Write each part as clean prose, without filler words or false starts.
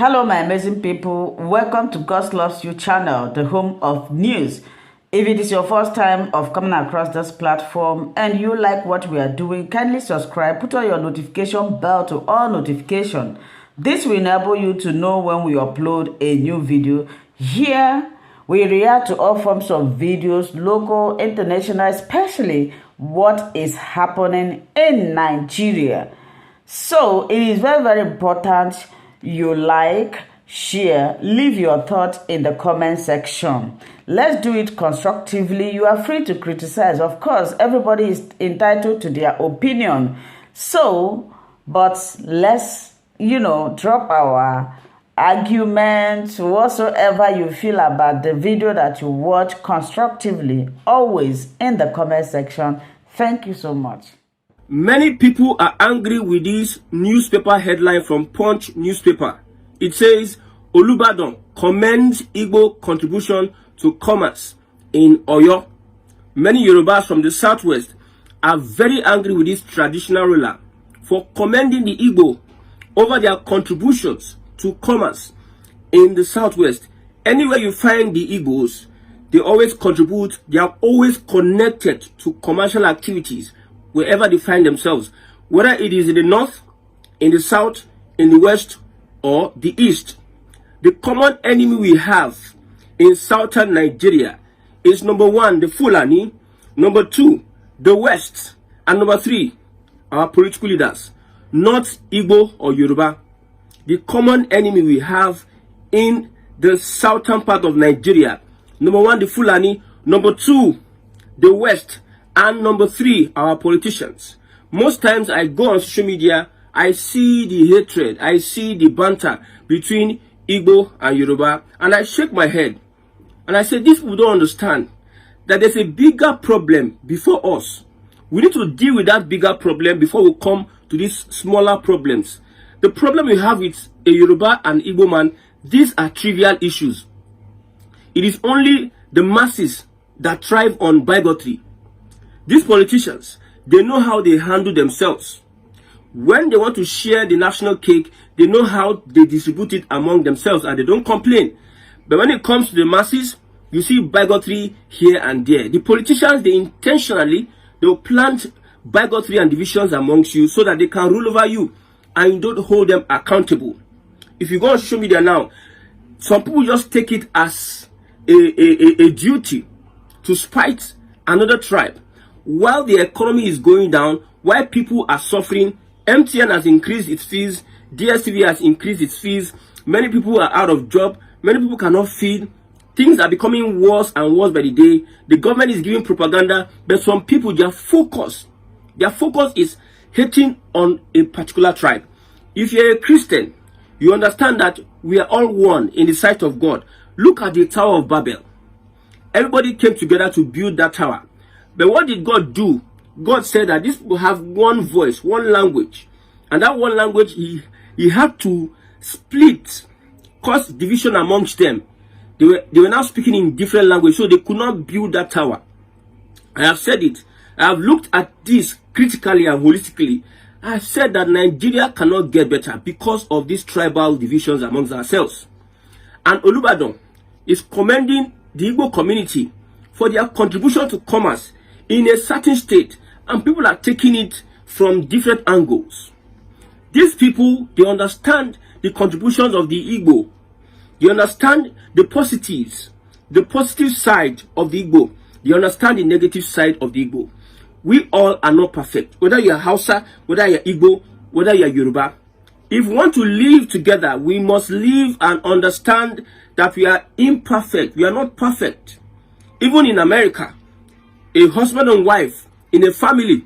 Hello, my amazing people. Welcome to God Loves You channel, the home of news. If it is your first time of coming across this platform and you like what we are doing, kindly subscribe, put on your notification bell to all notification. This will enable you to know when we upload a new video. Here, we react to all forms of videos, local, international, especially what is happening in Nigeria. So, it is very, very important you like, share, leave your thoughts in the comment section. Let's do it constructively. You are free to criticize. Of course, everybody is entitled to their opinion. So, but let's, drop our arguments, whatsoever you feel about the video that you watch constructively, always in the comment section. Thank you so much. Many people are angry with this newspaper headline from Punch newspaper. It says, Olubadan commends Igbo contribution to commerce in Oyo. Many Yorubas from the southwest are very angry with this traditional ruler for commending the Igbo over their contributions to commerce in the southwest. Anywhere you find the Igbos, they always contribute, they are always connected to commercial activities wherever they find themselves, whether it is in the north, in the south, in the west, or the east. The common enemy we have in southern Nigeria is number 1, the Fulani, number 2, the West, and number 3, our political leaders, not Igbo or Yoruba. The common enemy we have in the southern part of Nigeria, number 1, the Fulani, number 2, the West, and number 3, our politicians. Most times I go on social media, I see the hatred, I see the banter between Igbo and Yoruba, and I shake my head. And I say, these people don't understand that there's a bigger problem before us. We need to deal with that bigger problem before we come to these smaller problems. The problem we have with a Yoruba and Igbo man, these are trivial issues. It is only the masses that thrive on bigotry. These politicians, they know how they handle themselves. When they want to share the national cake, they know how they distribute it among themselves and they don't complain. But when it comes to the masses, you see bigotry here and there. The politicians, they intentionally, they'll plant bigotry and divisions amongst you so that they can rule over you and you don't hold them accountable. If you go on social media now, some people just take it as a duty to spite another tribe. While the economy is going down, while people are suffering, MTN has increased its fees, DSTV has increased its fees, many people are out of job, many people cannot feed, things are becoming worse and worse by the day, the government is giving propaganda, but some people, their focus is hating on a particular tribe. If you're a Christian, you understand that we are all one in the sight of God. Look at the Tower of Babel. Everybody came together to build that tower. But what did God do? God said that these people have one voice, one language. And that one language, he had to split, cause division amongst them. They were now speaking in different language, so they could not build that tower. I have said it. I have looked at this critically and holistically. I have said that Nigeria cannot get better because of these tribal divisions amongst ourselves. And Olubadan is commending the Igbo community for their contribution to commerce in a certain state, and people are taking it from different angles. These people, they understand the contributions of the Igbo. They understand the positives, the positive side of the Igbo. They understand the negative side of the Igbo. We all are not perfect. Whether you're Hausa, whether you're Igbo, whether you're Yoruba. If we want to live together, we must live and understand that we are imperfect. We are not perfect. Even in America, a husband and wife in a family,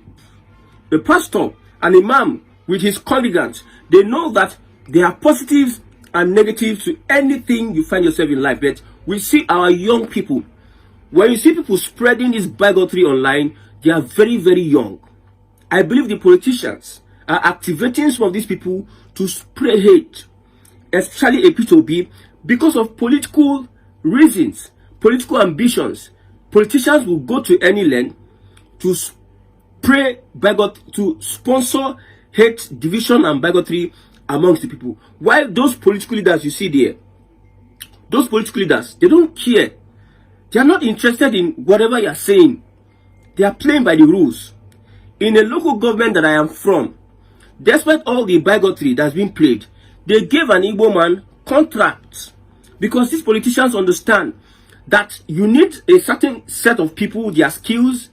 the pastor and imam with his congregants, they know that there are positives and negatives to anything you find yourself in life. But we see our young people, when you see people spreading this bigotry online, they are very, very young. I believe the politicians are activating some of these people to spray hate, especially a P2B, because of political reasons, political ambitions. Politicians will go to any length to sponsor hate, division, and bigotry amongst the people. While those political leaders you see there, those political leaders, they don't care. They are not interested in whatever you are saying. They are playing by the rules. In a local government that I am from, despite all the bigotry that's been played, they gave an Igbo man contracts because these politicians understand that you need a certain set of people, their skills,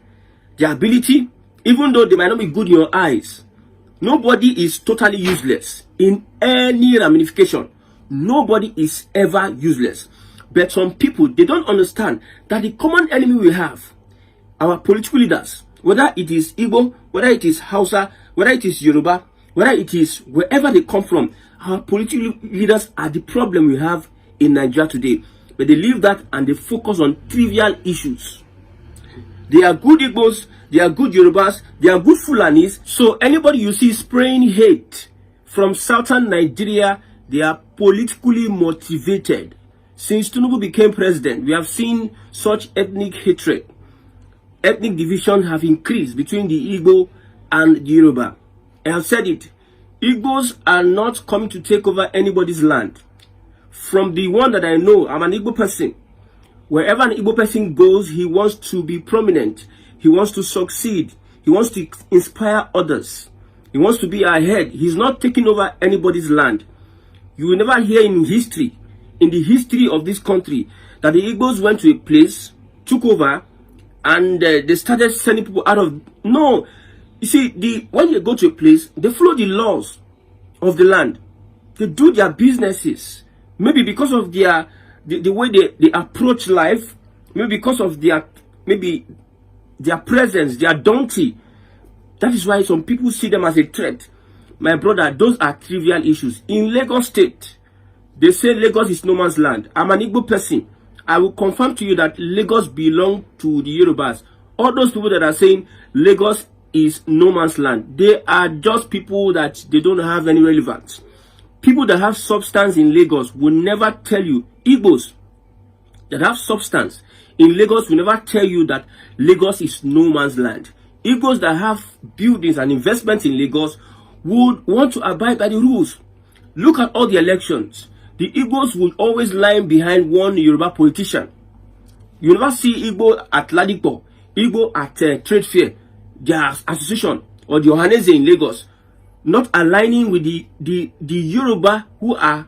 their ability, even though they might not be good in your eyes. Nobody is totally useless in any ramification. Nobody is ever useless. But some people, they don't understand that the common enemy we have, our political leaders, whether it is Igbo, whether it is Hausa, whether it is Yoruba, whether it is wherever they come from, our political leaders are the problem we have in Nigeria today. But they leave that and they focus on trivial issues. They are good Igbos, they are good Yorubas, they are good Fulanis. So anybody you see spraying hate from southern Nigeria, they are politically motivated. Since Tinubu became president, we have seen such ethnic hatred. Ethnic divisions have increased between the Igbo and the Yoruba. I have said it. Igbos are not coming to take over anybody's land. From the one that I know, I'm an Igbo person. Wherever an Igbo person goes, he wants to be prominent. He wants to succeed. He wants to inspire others. He wants to be ahead. He's not taking over anybody's land. You will never hear in history, in the history of this country, that the Igbos went to a place, took over, and they started sending people out of... No. You see, when you go to a place, they follow the laws of the land. They do their businesses. Maybe because of the way they approach life, maybe because of their presence, their daunting. That is why some people see them as a threat. My brother, those are trivial issues. In Lagos State, they say Lagos is no man's land. I'm an Igbo person. I will confirm to you that Lagos belongs to the Yorubas. All those people that are saying Lagos is no man's land, they are just people that they don't have any relevance. People that have substance in Lagos will never tell you, Igbos that have substance in Lagos will never tell you that Lagos is no man's land. Igbos that have buildings and investments in Lagos would want to abide by the rules. Look at all the elections. The Igbos will always line behind one Yoruba politician. You never see Igbo at Ladipo, Igbo at trade fair, their association, or the Ohanese in Lagos, not aligning with the Yoruba who are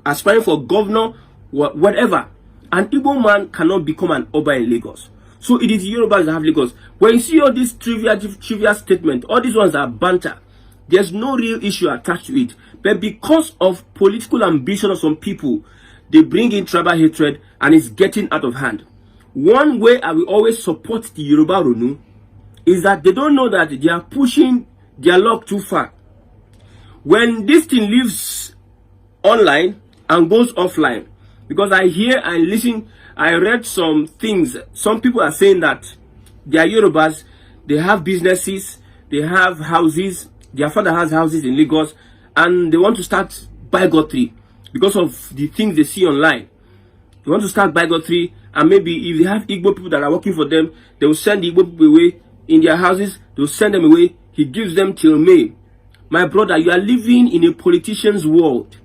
aspiring for governor, whatever. An Igbo man cannot become an Oba in Lagos. So it is Yorubas that have Lagos. When you see all these trivial statements, all these ones are banter. There's no real issue attached to it. But because of political ambition of some people, they bring in tribal hatred and it's getting out of hand. One way I will always support the Yoruba Ronu is that they don't know that they are pushing their luck too far. When this thing lives online and goes offline, because I hear and listen, I read some things. Some people are saying that they are Yorubas, they have businesses, they have houses, their father has houses in Lagos, and they want to start bigotry because of the things they see online. They want to start bigotry, and maybe if they have Igbo people that are working for them, they will send the Igbo people away in their houses, they will send them away. He gives them till May. My brother, you are living in a politician's world.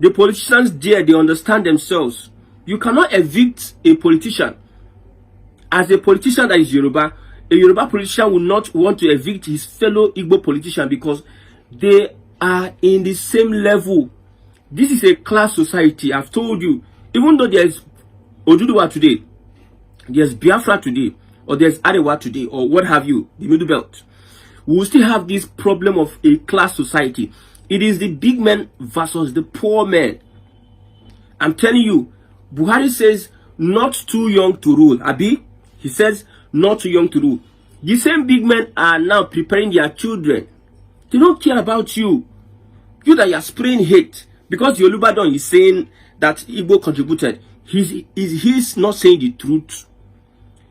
The politicians there, they understand themselves. You cannot evict a politician. As a politician that is Yoruba, a Yoruba politician will not want to evict his fellow Igbo politician because they are in the same level. This is a class society, I've told you. Even though there's Oduduwa today, there's Biafra today, or there's Arewa today, or what have you, the Middle Belt, we will still have this problem of a class society. It is the big men versus the poor men. I'm telling you, Buhari says not too young to rule. Abi, he says not too young to rule. The same big men are now preparing their children. They don't care about you. You that you are spraying hate because Olubadon is saying that Igbo contributed. He's not saying the truth.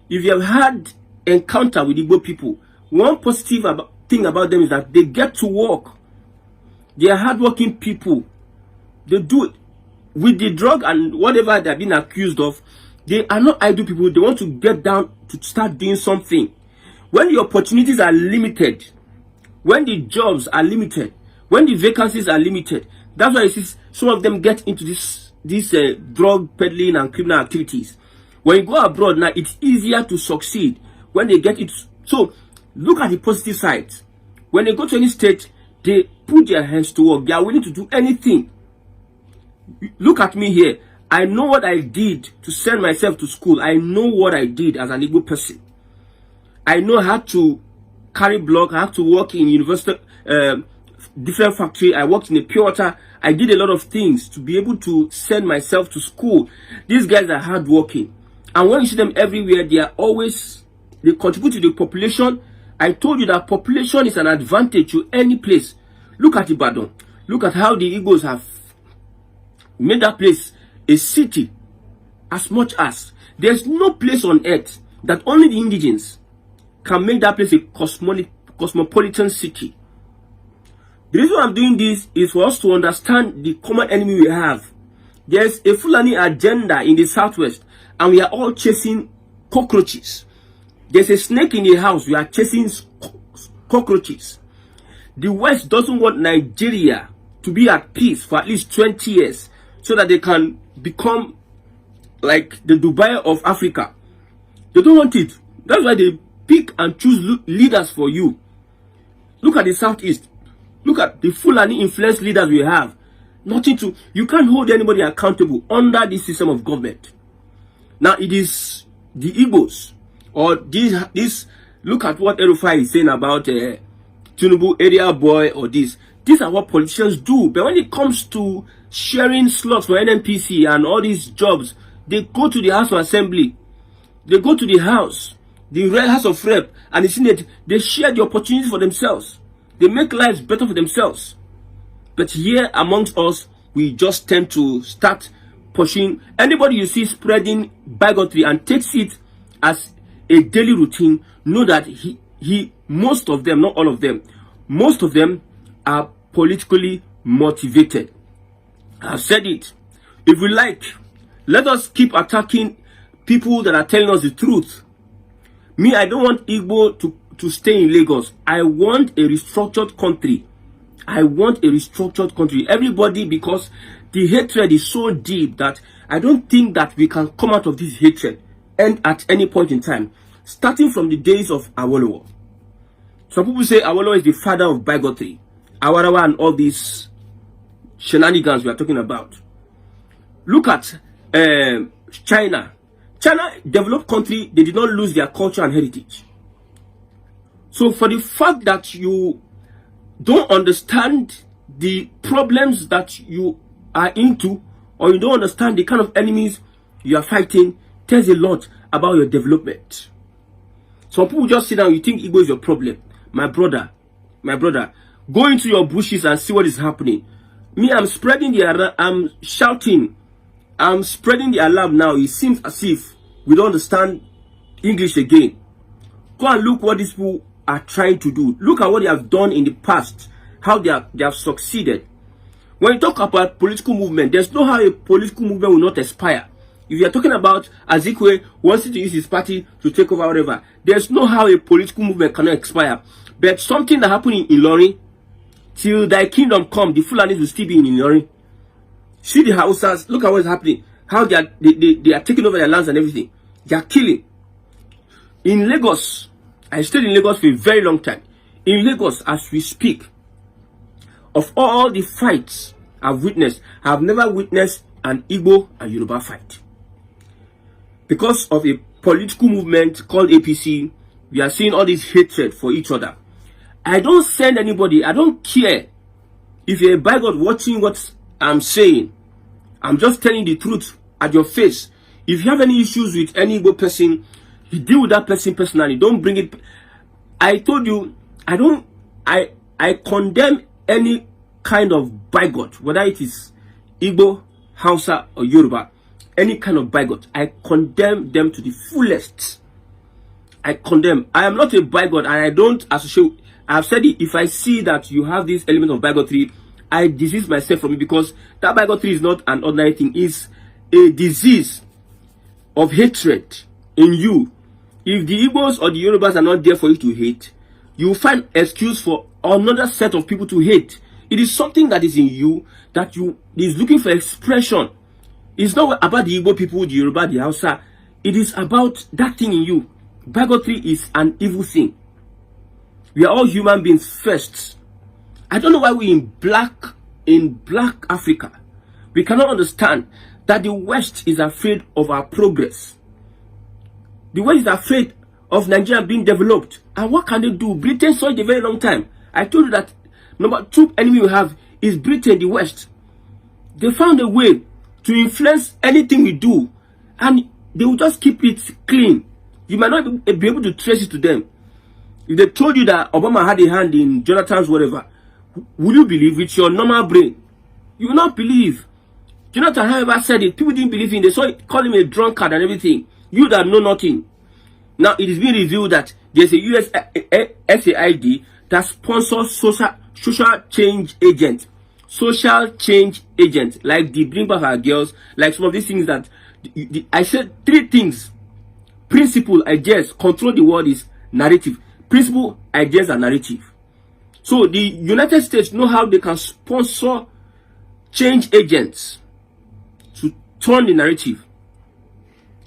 If you have had encounter with Igbo people, one positive thing about them is that they get to work. They are hardworking people. They do it. With the drug and whatever they're being accused of, they are not idle people. They want to get down to start doing something. When the opportunities are limited, when the jobs are limited, When the vacancies are limited, that's why you see some of them get into this drug peddling and criminal activities. When you go abroad now, it's easier to succeed when they get it. So look at the positive side. When they go to any state, they put their hands to work. They are willing to do anything. Look at me here. I know what I did to send myself to school. I know what I did as an Igbo person. I know how to carry block. I have to work in university, different factory. I worked in a pure water. I did a lot of things to be able to send myself to school. These guys are hardworking. And when you see them everywhere, they contribute to the population. I told you that population is an advantage to any place. Look at Ibadan. Look at how the Igbos have made that place a city. As much as there's no place on earth that only the indigenes can make that place a cosmopolitan city. The reason I'm doing this is for us to understand the common enemy we have. There's a Fulani agenda in the southwest, and we are all chasing cockroaches. There's a snake in the house, we are chasing cockroaches. The West doesn't want Nigeria to be at peace for at least 20 years so that they can become like the Dubai of Africa. They don't want it. That's why they pick and choose leaders for you. Look at the Southeast. Look at the Fulani influence leaders we have. You can't hold anybody accountable under this system of government. Now it is the Igbos or this. Look at what Erufai is saying about Tinubu area boy or this. These are what politicians do. But when it comes to sharing slots for NNPC and all these jobs, they go to the House of Assembly. They go to the House, the House of Rep, and the Senate. They share the opportunities for themselves. They make lives better for themselves. But here amongst us, we just tend to start pushing. Anybody you see spreading bigotry and takes it as a daily routine, know that most of them, not all of them, most of them are politically motivated. I've said it. If we like, let us keep attacking people that are telling us the truth. Me, I don't want Igbo to stay in Lagos. I want a restructured country. I want a restructured country. Everybody, because the hatred is so deep that I don't think that we can come out of this hatred and at any point in time, starting from the days of Awolowo. Some people say Awolowo is the father of bigotry, Awarawa and all these shenanigans we are talking about. Look at China. China, developed country, they did not lose their culture and heritage. So for the fact that you don't understand the problems that you are into, or you don't understand the kind of enemies you are fighting, tells a lot about your development. Some people just sit down, you think Igbo is your problem. My brother, go into your bushes and see what is happening. Me, I'm shouting, I'm spreading the alarm now. It seems as if we don't understand English again. Go and look what these people are trying to do. Look at what they have done in the past, how they have succeeded. When you talk about political movement, there's no how a political movement will not expire. If you're talking about Azikwe wanting to use his party to take over whatever, there's no how a political movement cannot expire. But something that happened in Ilorin, till thy kingdom come, the Fulanis will still be in Ilorin. See the Hausas, look at what's happening. How they are taking over their lands and everything. They are killing. In Lagos, I stayed in Lagos for a very long time. In Lagos, as we speak, of all the fights I've witnessed, I've never witnessed an Igbo and Yoruba fight. Because of a political movement called APC, we are seeing all this hatred for each other. I don't send anybody, I don't care if you're a bigot watching what I'm saying. I'm just telling the truth at your face. If you have any issues with any Igbo person, you deal with that person personally. Don't bring it. I told you, I condemn any kind of bigot, whether it is Igbo, Hausa, or Yoruba. Any kind of bigot, I condemn them to the fullest. I condemn. I am not a bigot, and I don't associate. I've said it. If I see that you have this element of bigotry, I disease myself from it, because that bigotry is not an ordinary thing. It's a disease of hatred in you. If the Igbos or the Yorubas are not there for you to hate, you will find excuse for another set of people to hate. It is something that is in you that you is looking for expression. It's not about the Igbo people, the Yoruba, the Hausa. It is about that thing in you. Bigotry is an evil thing. We are all human beings first. I don't know why we in black Africa, we cannot understand that the West is afraid of our progress. The West is afraid of Nigeria being developed. And what can they do? Britain saw it a very long time. I told you that number 2 enemy we have is Britain, the West. They found a way to influence anything we do, and they will just keep it clean. You might not be able to trace it to them. If they told you that Obama had a hand in Jonathan's whatever, will you believe with your normal brain? You will not believe. Jonathan, however, said it. People didn't believe him. They saw it, call him a drunkard and everything. You that know nothing. Now it is being revealed that there's a US SAID that sponsors social change agent. Social change agent, like the Bring Back Our Girls, like some of these things that I said 3 things. Principle, ideas, control the word is narrative. Principle, ideas, and narrative. So the United States know how they can sponsor change agents to turn the narrative.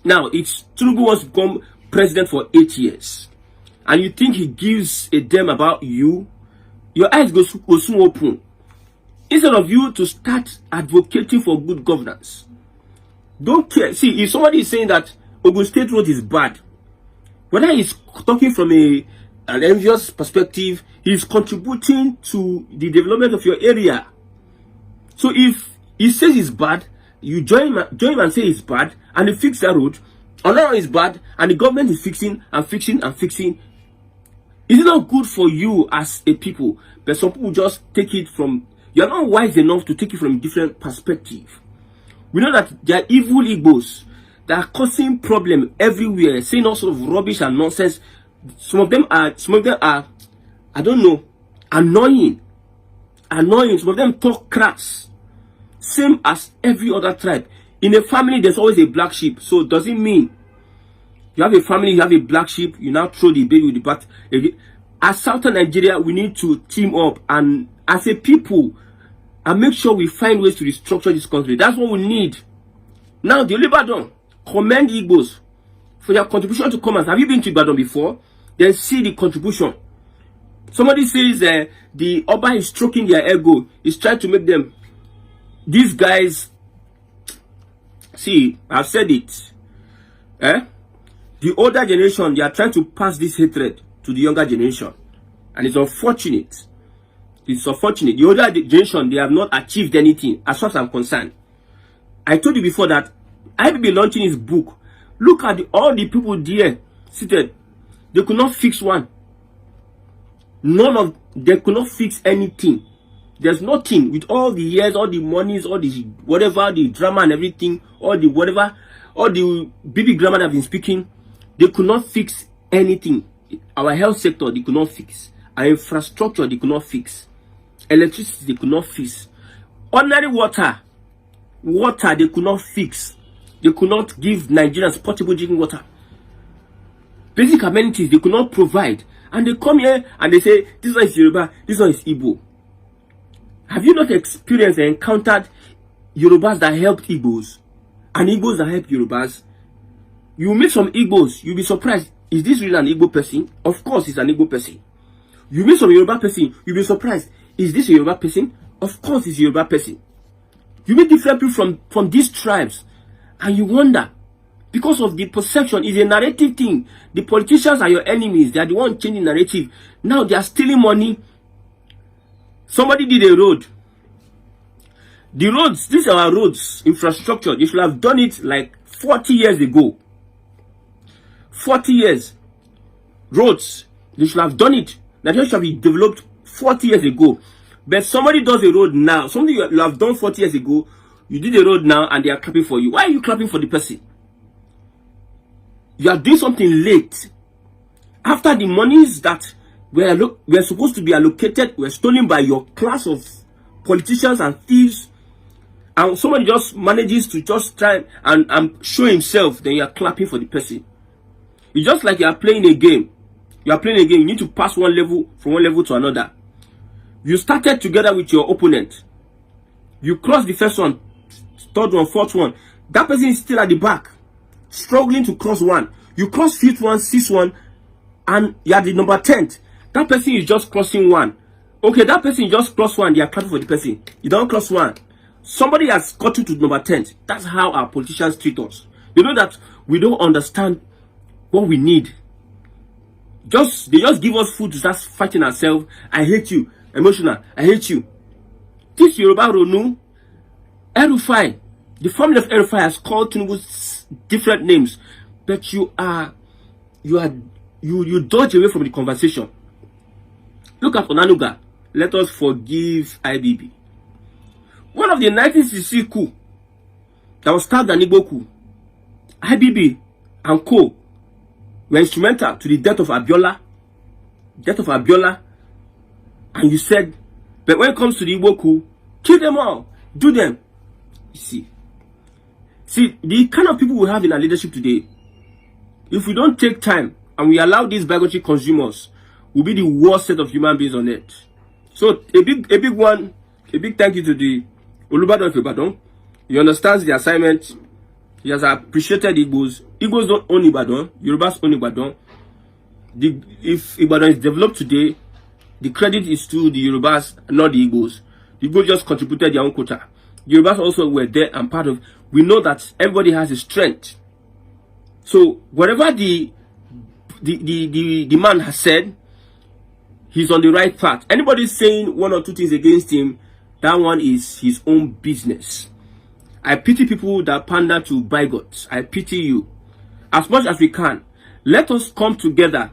Now, it's Tinubu wants to become president for 8 years, and you think he gives a damn about you? Your eyes go soon open. Instead of you to start advocating for good governance, don't care. See, if somebody is saying that Ogun State Road is bad, whether he's talking from an envious perspective, he's contributing to the development of your area. So if he says it's bad, you join him and say it's bad, and he fix that road. Another is bad, and the government is fixing and fixing and fixing. Is it not good for you as a people? But some people just take it from, you are not wise enough to take it from a different perspective. We know that there are evil Igbos that are causing problem everywhere, saying all sorts of rubbish and nonsense. Some of them are, I don't know, annoying. Some of them talk crass. Same as every other tribe. In a family, there's always a black sheep. So does it mean you have a family, you have a black sheep, you now throw the baby with the bat? As Southern Nigeria, we need to team up and as a people and make sure we find ways to restructure this country. That's what we need. Now, the Ibadan, commend Igbos for their contribution to commerce. Have you been to Ibadan before? Then see the contribution. Somebody says the Oba is stroking their ego. He's trying to make them. These guys, see, I've said it. The older generation, they are trying to pass this hatred to the younger generation. And it's unfortunate. It's unfortunate. The older generation, they have not achieved anything, as far as I'm concerned. I told you before that I will be launching his book. Look at all the people there seated. They could not fix one. They could not fix anything. There's nothing with all the years, all the monies, all the whatever, the drama and everything, all the whatever, all the baby grammar that I've been speaking, they could not fix anything. Our health sector, they could not fix. Our infrastructure, they could not fix. Electricity, they could not fix. Ordinary water, they could not fix. They could not give Nigerians portable drinking water. Basic amenities, they could not provide. And they come here and they say, this one is Yoruba, this one is Igbo. Have you not experienced and encountered Yorubas that helped Igbos and Igbos that helped Yorubas? You meet some Igbos, you'll be surprised. Is this really an Igbo person? Of course, it's an Igbo person. You meet some Yoruba person, you'll be surprised. Is this a Yoruba person? Of course, it's a Yoruba person. You meet different people from these tribes, and you wonder, because of the perception, is a narrative thing. The politicians are your enemies. They are the ones changing narrative. Now they are stealing money. Somebody did a road. The roads, these are our roads, infrastructure. They should have done it like 40 years ago. 40 years. Roads, they should have done it. Nigeria should have been developed 40 years ago. But somebody does a road now. Something you have done 40 years ago. You did a road now and they are clapping for you. Why are you clapping for the person? You are doing something late. After the monies that were supposed to be allocated were stolen by your class of politicians and thieves, and somebody just manages to just try and show himself, then you are clapping for the person. It's just like you are playing a game. You are playing a game. You need to pass one level from one level to another. You started together with your opponent. You cross the first one, third one, fourth one. That person is still at the back, struggling to cross one. You cross fifth one, sixth one, and you are the number 10th. That person is just crossing one. Okay, that person just crossed one. They are clapping for the person. You don't cross one. Somebody has gotten to number 10th. That's how our politicians treat us. You know that we don't understand what we need. They just give us food to start fighting ourselves. I hate you. Emotional. I hate you. This Yoruba Ronu, Erufai, the family of Erufai has called Tinubu different names, but you dodge away from the conversation. Look at Onanuga. Let us forgive IBB. One of the 1966 coup that was stabbed an Igbo coup, IBB and co were instrumental to the death of Abiola. And you said, but when it comes to the Igbo coup, kill them all, do them. You see, the kind of people we have in our leadership today, if we don't take time and we allow these bigotry consumers, will be the worst set of human beings on earth. So a big thank you to the Olubadan of Ibadan. He understands the assignment. He has appreciated Igbos. Igbos don't own Ibadan. Yorubas own Ibadan. If Ibadan is developed today, the credit is to the Yorubas, not the Igbos. The Igbos just contributed their own quota. The Yorubas also were there and part of. We know that everybody has a strength. So whatever the man has said, he's on the right path. Anybody saying one or two things against him, that one is his own business. I pity people that pander to bigots. I pity you. As much as we can, let us come together,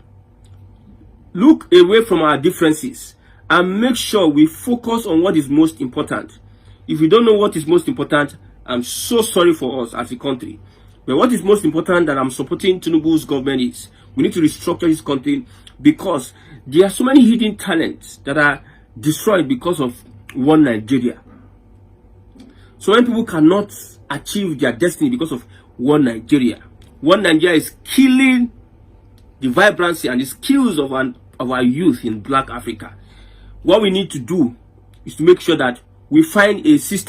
look away from our differences, and make sure we focus on what is most important. If we don't know what is most important, I'm so sorry for us as a country. But what is most important that I'm supporting Tinubu's government is, we need to restructure this country, because there are so many hidden talents that are destroyed because of one Nigeria. So many people cannot achieve their destiny because of one Nigeria. One Nigeria is killing the vibrancy and the skills of our youth in Black Africa. What we need to do is to make sure that we find a system